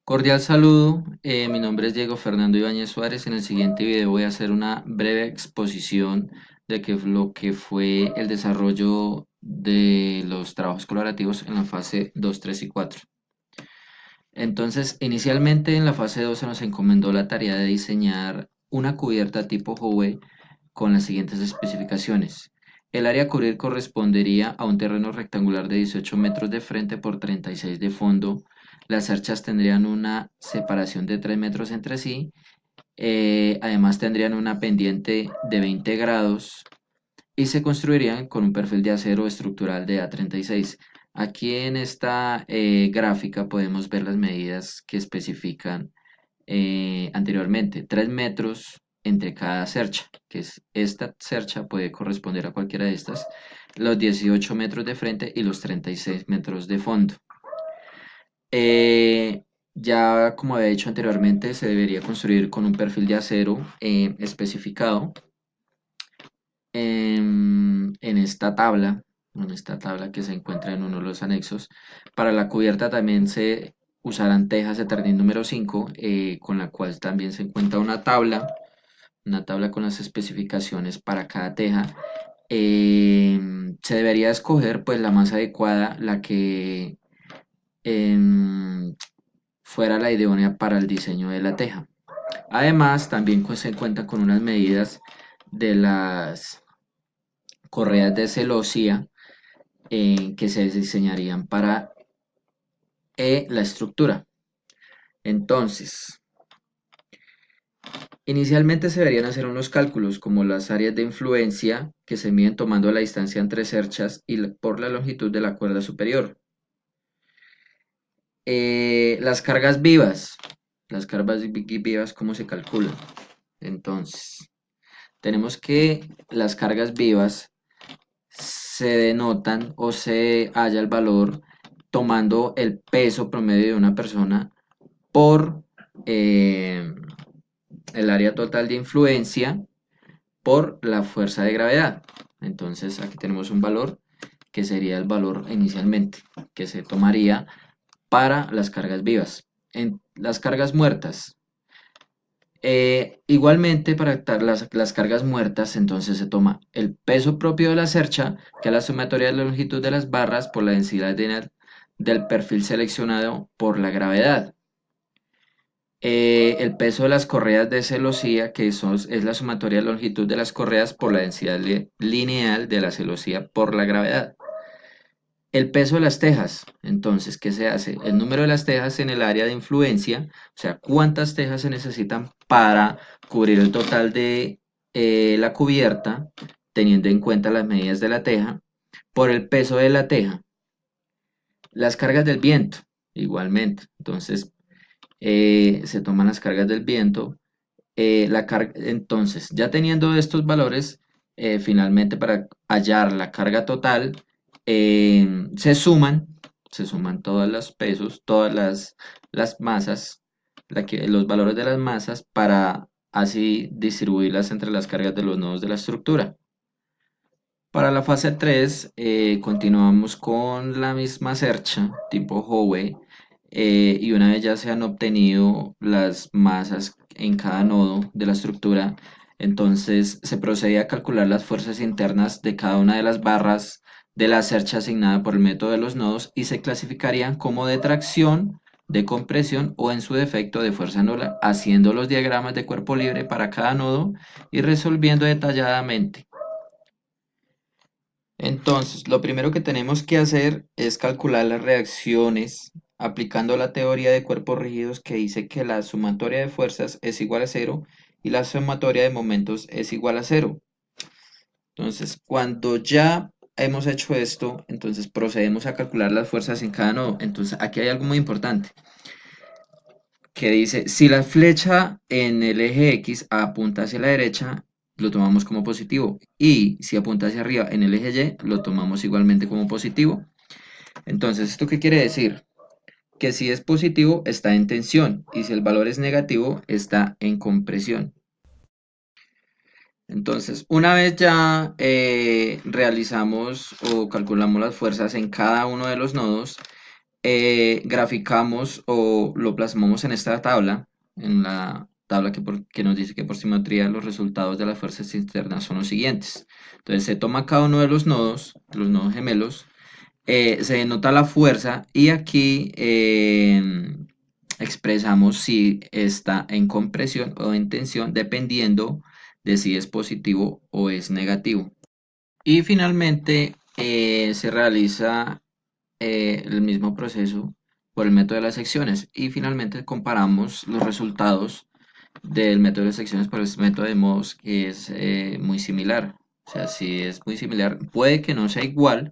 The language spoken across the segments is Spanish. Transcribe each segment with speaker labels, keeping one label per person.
Speaker 1: Cordial saludo, mi nombre es Diego Fernando Ibáñez Suárez. En el siguiente video voy a hacer una breve exposición de lo que fue el desarrollo de los trabajos colaborativos en la fase 2, 3 y 4. Entonces, inicialmente en la fase 2 se nos encomendó la tarea de diseñar una cubierta tipo Howe con las siguientes especificaciones. El área a cubrir correspondería a un terreno rectangular de 18 metros de frente por 36 de fondo. Las cerchas tendrían una separación de 3 metros entre sí. Además tendrían una pendiente de 20 grados y se construirían con un perfil de acero estructural de A36. Aquí en esta gráfica podemos ver las medidas que especifican anteriormente, 3 metros entre cada cercha, que es esta cercha puede corresponder a cualquiera de estas, los 18 metros de frente y los 36 metros de fondo. Eh, ya como había dicho anteriormente, se debería construir con un perfil de acero especificado en esta tabla que se encuentra en uno de los anexos. Para la cubierta también se usarán tejas Eternit número 5, con la cual también se encuentra una tabla con las especificaciones para cada teja. Se debería escoger pues la más adecuada, la que em, fuera la idónea para el diseño de la teja. Además, también se cuenta con unas medidas de las correas de celosía que se diseñarían para la estructura. Entonces, inicialmente se deberían hacer unos cálculos como las áreas de influencia que se miden tomando la distancia entre cerchas y por la longitud de la cuerda superior. Las cargas vivas. Las cargas vivas, ¿cómo se calculan? Entonces, tenemos que las cargas vivas se denotan o se halla el valor tomando el peso promedio de una persona por el área total de influencia por la fuerza de gravedad. Entonces aquí tenemos un valor que sería el valor inicialmente que se tomaría para las cargas vivas. En las cargas muertas, igualmente para las cargas muertas, entonces se toma el peso propio de la cercha, que es la sumatoria de la longitud de las barras por la densidad del perfil seleccionado por la gravedad. El peso de las correas de celosía, que es la sumatoria de longitud de las correas por la densidad lineal de la celosía por la gravedad. El peso de las tejas, entonces, ¿qué se hace? El número de las tejas en el área de influencia, o sea, cuántas tejas se necesitan para cubrir el total de la cubierta, teniendo en cuenta las medidas de la teja, por el peso de la teja. Las cargas del viento, igualmente. Entonces, se toman las cargas del viento. Entonces, ya teniendo estos valores, finalmente para hallar la carga total, se suman todos los pesos, todas las masas, los valores de las masas para así distribuirlas entre las cargas de los nodos de la estructura. Para la fase 3 continuamos con la misma cercha tipo Howe, y una vez ya se han obtenido las masas en cada nodo de la estructura, entonces se procede a calcular las fuerzas internas de cada una de las barras de la cercha asignada por el método de los nodos y se clasificarían como de tracción, de compresión o en su defecto de fuerza nula, haciendo los diagramas de cuerpo libre para cada nodo y resolviendo detalladamente. Entonces, lo primero que tenemos que hacer es calcular las reacciones aplicando la teoría de cuerpos rígidos que dice que la sumatoria de fuerzas es igual a cero y la sumatoria de momentos es igual a cero. Entonces, cuando ya hemos hecho esto, entonces procedemos a calcular las fuerzas en cada nodo. Entonces, aquí hay algo muy importante que dice, si la flecha en el eje X apunta hacia la derecha, lo tomamos como positivo. Y si apunta hacia arriba en el eje Y, lo tomamos igualmente como positivo. Entonces, ¿esto qué quiere decir? Que si es positivo, está en tensión. Y si el valor es negativo, está en compresión. Entonces, una vez ya realizamos o calculamos las fuerzas en cada uno de los nodos, graficamos o lo plasmamos en esta tabla, en la tabla que nos dice que por simetría los resultados de las fuerzas externas son los siguientes. Entonces se toma cada uno de los nodos gemelos, se denota la fuerza y aquí expresamos si está en compresión o en tensión dependiendo de si es positivo o es negativo. Y finalmente se realiza el mismo proceso por el método de las secciones y finalmente comparamos los resultados del método de secciones por el método de modos que es muy similar. O sea, si es muy similar, puede que no sea igual,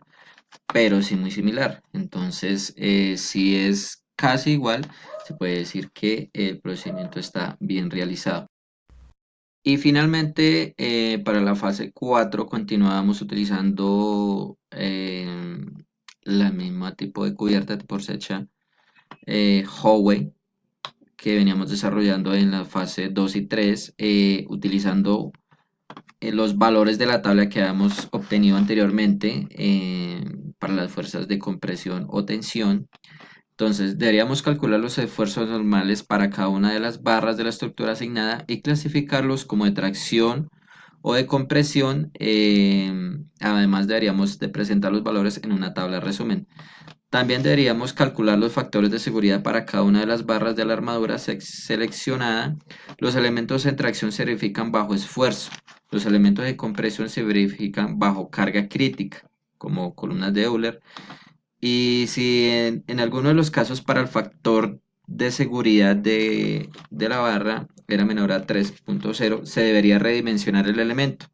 Speaker 1: pero sí muy similar. Entonces, si es casi igual, se puede decir que el procedimiento está bien realizado. Y finalmente, para la fase 4 continuamos utilizando la misma tipo de cubierta por secha Howe que veníamos desarrollando en la fase 2 y 3, utilizando los valores de la tabla que habíamos obtenido anteriormente para las fuerzas de compresión o tensión. Entonces, deberíamos calcular los esfuerzos normales para cada una de las barras de la estructura asignada y clasificarlos como de tracción o de compresión. Además, deberíamos de presentar los valores en una tabla de resumen. También deberíamos calcular los factores de seguridad para cada una de las barras de la armadura seleccionada. Los elementos en tracción se verifican bajo esfuerzo. Los elementos de compresión se verifican bajo carga crítica, como columnas de Euler. Y si en alguno de los casos para el factor de seguridad de la barra era menor a 3.0, se debería redimensionar el elemento.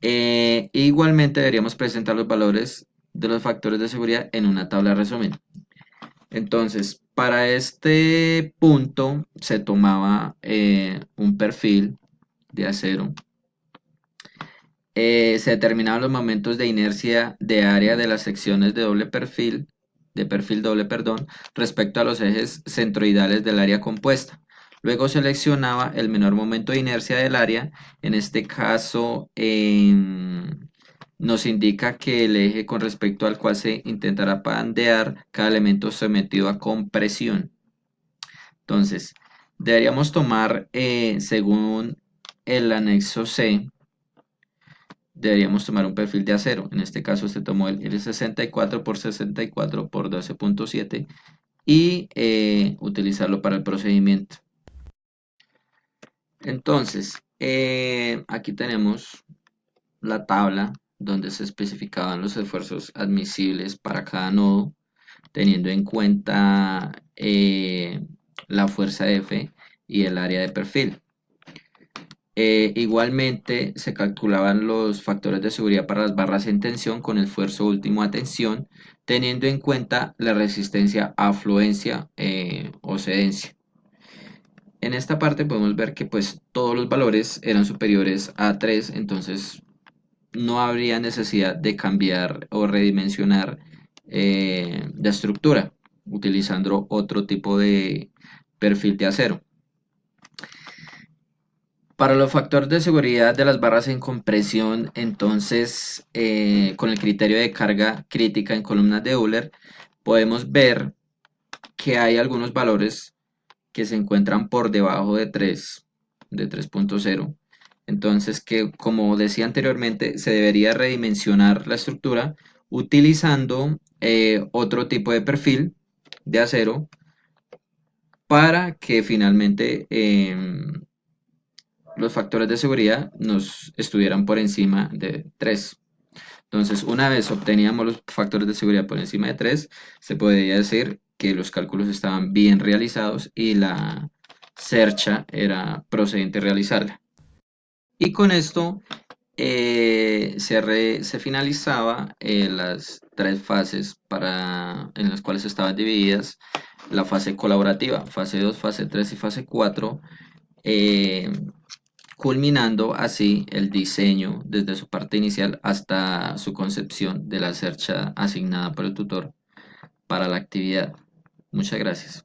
Speaker 1: Igualmente deberíamos presentar los valores de los factores de seguridad en una tabla de resumen. Entonces, para este punto se tomaba un perfil de acero. Se determinaban los momentos de inercia de área de las secciones de perfil doble, perdón, respecto a los ejes centroidales del área compuesta. Luego seleccionaba el menor momento de inercia del área. En este caso, nos indica que el eje con respecto al cual se intentará pandear cada elemento sometido a compresión. Entonces, deberíamos tomar, según el anexo C, deberíamos tomar un perfil de acero. En este caso se tomó el L64 por 64 por 12.7 y utilizarlo para el procedimiento. Entonces, aquí tenemos la tabla donde se especificaban los esfuerzos admisibles para cada nodo, teniendo en cuenta la fuerza F y el área de perfil. Igualmente se calculaban los factores de seguridad para las barras en tensión con esfuerzo último a tensión, teniendo en cuenta la resistencia a afluencia o cedencia. En esta parte podemos ver que pues todos los valores eran superiores a 3, entonces no habría necesidad de cambiar o redimensionar la estructura utilizando otro tipo de perfil de acero. Para los factores de seguridad de las barras en compresión, entonces, con el criterio de carga crítica en columnas de Euler, podemos ver que hay algunos valores que se encuentran por debajo de 3, de 3.0. Entonces, que como decía anteriormente, se debería redimensionar la estructura utilizando otro tipo de perfil de acero para que finalmente los factores de seguridad nos estuvieran por encima de 3. Entonces, una vez obteníamos los factores de seguridad por encima de 3, se podría decir que los cálculos estaban bien realizados y la cercha era procedente realizarla. Y con esto se finalizaba las tres fases en las cuales estaban divididas la fase colaborativa, fase 2, fase 3 y fase 4, eh, culminando así el diseño desde su parte inicial hasta su concepción de la cercha asignada por el tutor para la actividad. Muchas gracias.